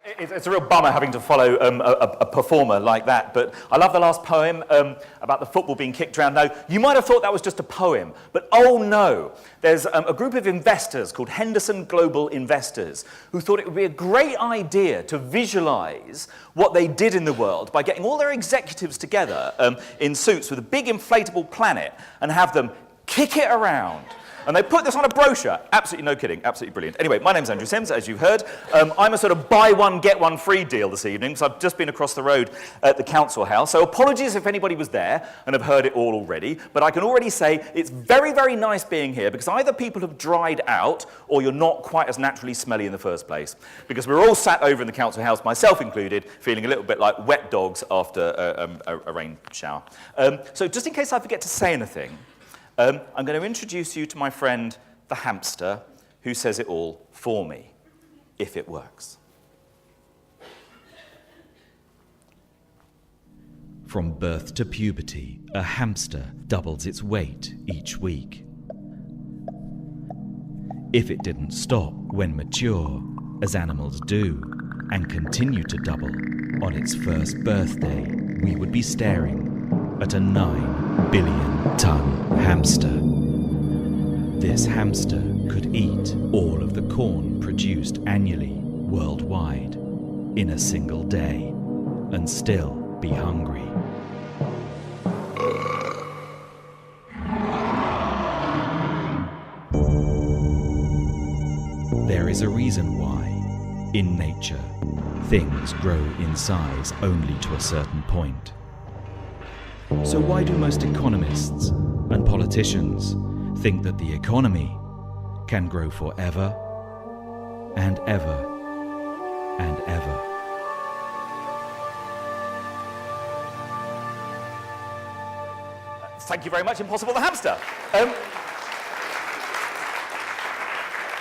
It's a real bummer having to follow a performer like that, but I love the last poem about the football being kicked around. Now, you might have thought that was just a poem, but oh no, there's a group of investors called Henderson Global Investors who thought it would be a great idea to visualize what they did in the world by getting all their executives together in suits with a big inflatable planet and have them kick it around. And they put this on a brochure. Absolutely no kidding. Absolutely brilliant. Anyway, my name's Andrew Sims, as you've heard. I'm a sort of buy one, get one free deal this evening, because I've just been across the road at the Council House. So apologies if anybody was there and have heard it all already. But I can already say it's very, very nice being here, because either people have dried out or you're not quite as naturally smelly in the first place. Because we're all sat over in the Council House, myself included, feeling a little bit like wet dogs after a rain shower. So just in case I forget to say anything, I'm going to introduce you to my friend, the hamster, who says it all for me, if it works. From birth to puberty, a hamster doubles its weight each week. If it didn't stop when mature, as animals do, and continue to double, on its first birthday, we would be staring at a 9 billion ton hamster. This hamster could eat all of the corn produced annually worldwide in a single day and still be hungry. There is a reason why, in nature, things grow in size only to a certain point. So why do most economists and politicians think that the economy can grow forever and ever and ever? Thank you very much, Impossible the Hamster.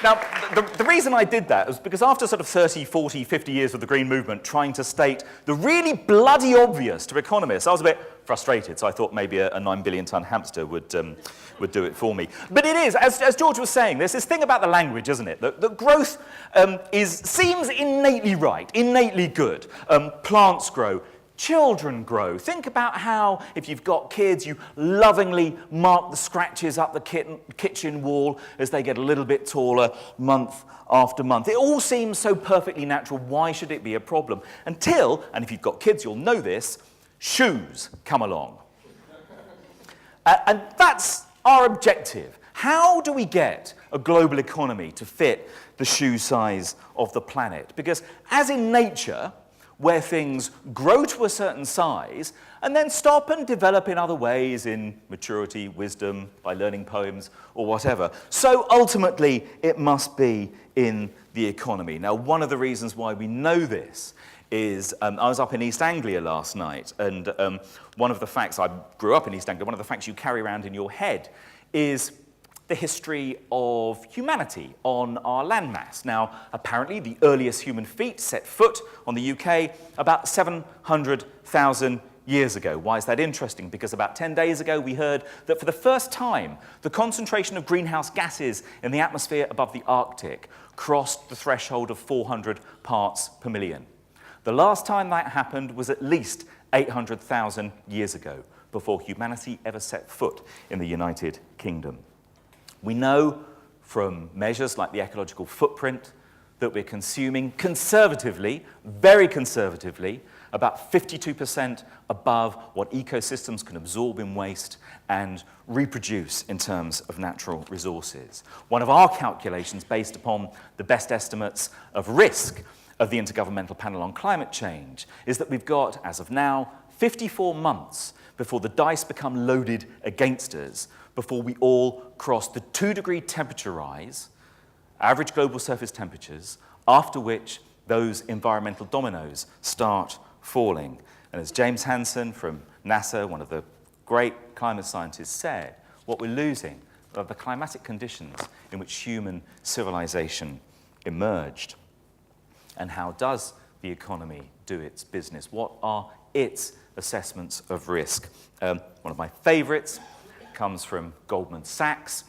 Now, the reason I did that was because after sort of 30, 40, 50 years of the Green Movement trying to state the really bloody obvious to economists, I was a bit frustrated, so I thought maybe a 9 billion ton hamster would do it for me. But it is, as George was saying, there's this thing about the language, isn't it? That growth seems innately right, innately good. Plants grow. Children grow. Think about how, if you've got kids, you lovingly mark the scratches up the kitchen wall as they get a little bit taller month after month. It all seems so perfectly natural. Why should it be a problem? Until, and if you've got kids, you'll know this, shoes come along. And that's our objective. How do we get a global economy to fit the shoe size of the planet? Because as in nature, where things grow to a certain size and then stop and develop in other ways, in maturity, wisdom, by learning poems or whatever. So ultimately, it must be in the economy. Now, one of the reasons why we know this is, I was up in East Anglia last night, and one of the facts, I grew up in East Anglia, one of the facts you carry around in your head is the history of humanity on our landmass. Now, apparently, the earliest human feet set foot on the UK about 700,000 years ago. Why is that interesting? Because about 10 days ago, we heard that for the first time, the concentration of greenhouse gases in the atmosphere above the Arctic crossed the threshold of 400 parts per million. The last time that happened was at least 800,000 years ago, before humanity ever set foot in the United Kingdom. We know from measures like the ecological footprint that we're consuming conservatively, very conservatively, about 52% above what ecosystems can absorb in waste and reproduce in terms of natural resources. One of our calculations, based upon the best estimates of risk of the Intergovernmental Panel on Climate Change, is that we've got, as of now, 54 months before the dice become loaded against us, before we all cross the 2-degree temperature rise, average global surface temperatures, after which those environmental dominoes start falling. And as James Hansen from NASA, one of the great climate scientists, said, what we're losing are the climatic conditions in which human civilization emerged. And how does the economy do its business? What are its assessments of risk? One of my favorites comes from Goldman Sachs,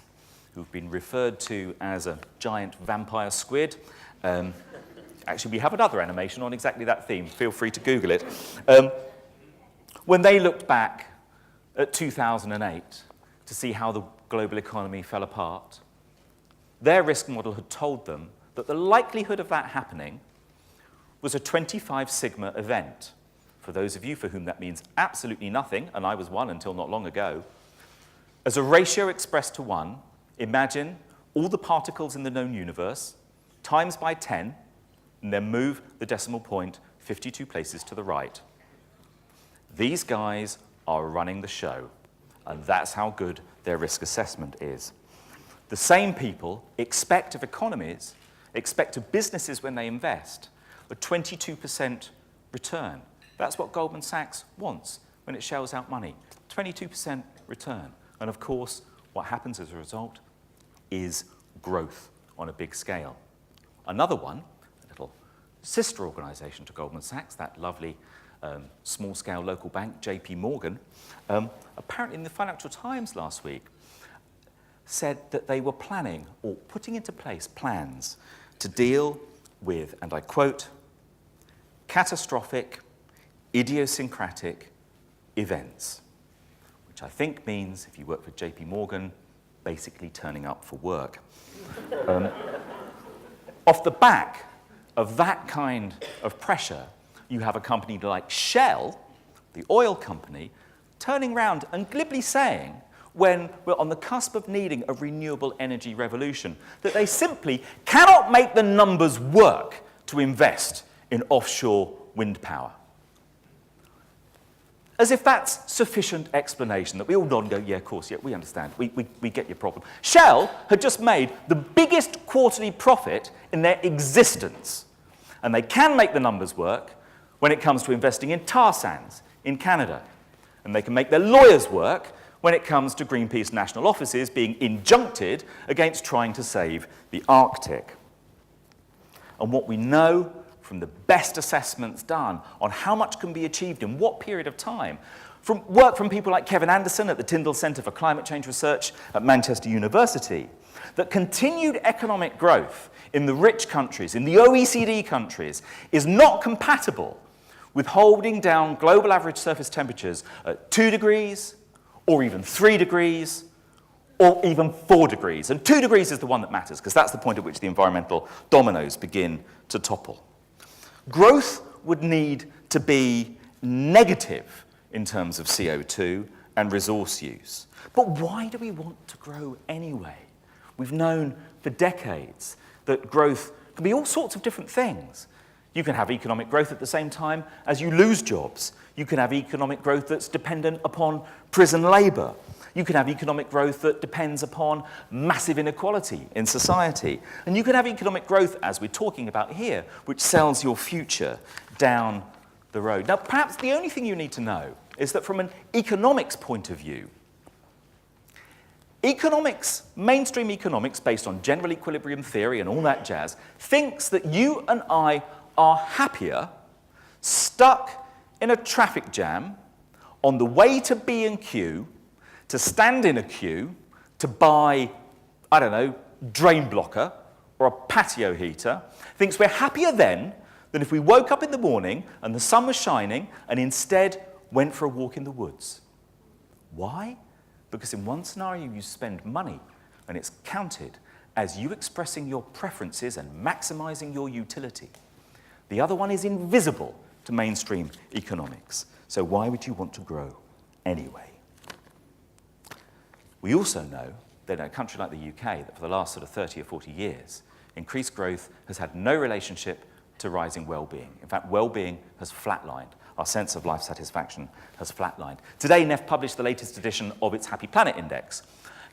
who've been referred to as a giant vampire squid. Actually, we have another animation on exactly that theme. Feel free to Google it. When they looked back at 2008 to see how the global economy fell apart, their risk model had told them that the likelihood of that happening was a 25 sigma event. For those of you for whom that means absolutely nothing, and I was one until not long ago, as a ratio expressed to 1, imagine all the particles in the known universe times by 10, and then move the decimal point 52 places to the right. These guys are running the show, and that's how good their risk assessment is. The same people expect of economies, expect of businesses when they invest, a 22% return. That's what Goldman Sachs wants when it shells out money, 22% return. And of course, what happens as a result is growth on a big scale. Another one, a little sister organization to Goldman Sachs, that lovely small-scale local bank, JP Morgan, apparently in the Financial Times last week, said that they were planning or putting into place plans to deal with, and I quote, catastrophic, idiosyncratic events, which I think means, if you work for JP Morgan, basically turning up for work. Off the back of that kind of pressure, you have a company like Shell, the oil company, turning around and glibly saying, when we're on the cusp of needing a renewable energy revolution, that they simply cannot make the numbers work to invest in offshore wind power. As if that's sufficient explanation, that we all nod and go, yeah, of course, yeah, we understand, we get your problem. Shell had just made the biggest quarterly profit in their existence, and they can make the numbers work when it comes to investing in tar sands in Canada, and they can make their lawyers work when it comes to Greenpeace national offices being injuncted against trying to save the Arctic. And what we know from the best assessments done on how much can be achieved in what period of time, from work from people like Kevin Anderson at the Tyndall Centre for Climate Change Research at Manchester University, that continued economic growth in the rich countries, in the OECD countries, is not compatible with holding down global average surface temperatures at 2 degrees, or even 3 degrees, or even 4 degrees. And 2 degrees is the one that matters, because that's the point at which the environmental dominoes begin to topple. Growth would need to be negative in terms of CO2 and resource use. But why do we want to grow anyway? We've known for decades that growth can be all sorts of different things. You can have economic growth at the same time as you lose jobs. You can have economic growth that's dependent upon prison labor. You can have economic growth that depends upon massive inequality in society. And you can have economic growth, as we're talking about here, which sells your future down the road. Now, perhaps the only thing you need to know is that from an economics point of view, economics, mainstream economics, based on general equilibrium theory and all that jazz, thinks that you and I are happier stuck in a traffic jam on the way to B&Q, to stand in a queue to buy, I don't know, drain blocker or a patio heater, thinks we're happier then than if we woke up in the morning and the sun was shining and instead went for a walk in the woods. Why? Because in one scenario you spend money and it's counted as you expressing your preferences and maximizing your utility. The other one is invisible to mainstream economics. So why would you want to grow anyway? We also know that in a country like the UK, that for the last sort of 30 or 40 years, increased growth has had no relationship to rising well-being. In fact, well-being has flatlined. Our sense of life satisfaction has flatlined. Today, NEF published the latest edition of its Happy Planet Index.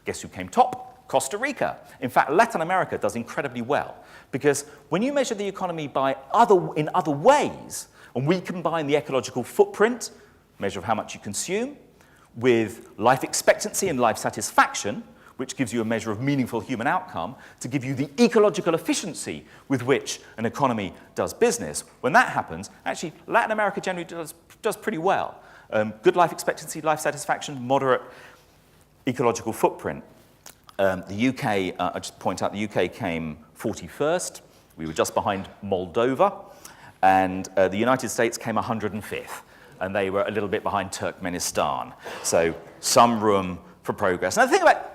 Guess who came top? Costa Rica. In fact, Latin America does incredibly well, because when you measure the economy in other ways, and we combine the ecological footprint, measure of how much you consume, with life expectancy and life satisfaction, which gives you a measure of meaningful human outcome, to give you the ecological efficiency with which an economy does business. When that happens, actually, Latin America generally does pretty well. Good life expectancy, life satisfaction, moderate ecological footprint. The UK, I just point out, the UK came 41st We were just behind Moldova, and the United States came 105th, and they were a little bit behind Turkmenistan. So some room for progress. And the thing about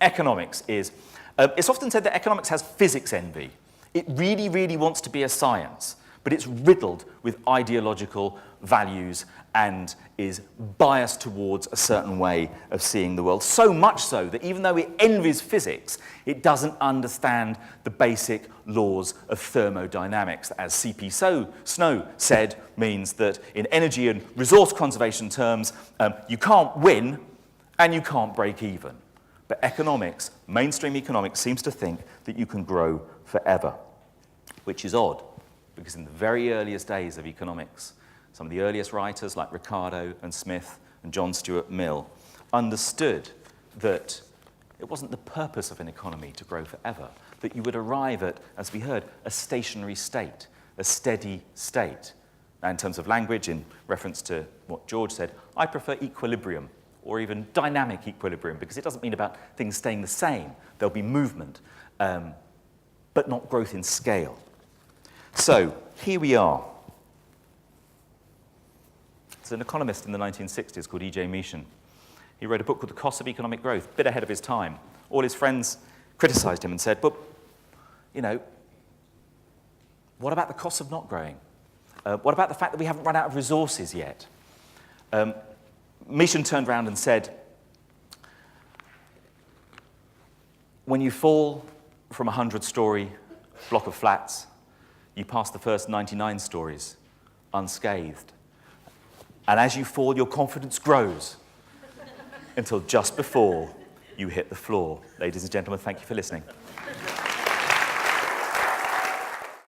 economics is, it's often said that economics has physics envy. It really, really wants to be a science, but it's riddled with ideological values and is biased towards a certain way of seeing the world. So much so that even though it envies physics, it doesn't understand the basic laws of thermodynamics. As C.P. Snow said, means that in energy and resource conservation terms, you can't win and you can't break even. But economics, mainstream economics, seems to think that you can grow forever, which is odd, because in the very earliest days of economics, some of the earliest writers like Ricardo and Smith and John Stuart Mill understood that it wasn't the purpose of an economy to grow forever, that you would arrive at, as we heard, a stationary state, a steady state. Now, in terms of language, in reference to what George said, I prefer equilibrium, or even dynamic equilibrium, because it doesn't mean about things staying the same. There'll be movement, but not growth in scale. So, here we are. There's an economist in the 1960s called E.J. Michin. He wrote a book called The Cost of Economic Growth, a bit ahead of his time. All his friends criticized him and said, but, you know, what about the cost of not growing? What about the fact that we haven't run out of resources yet? Michin turned around and said, when you fall from a 100-story block of flats, you pass the first 99 stories unscathed. And as you fall, your confidence grows until just before you hit the floor. Ladies and gentlemen, thank you for listening.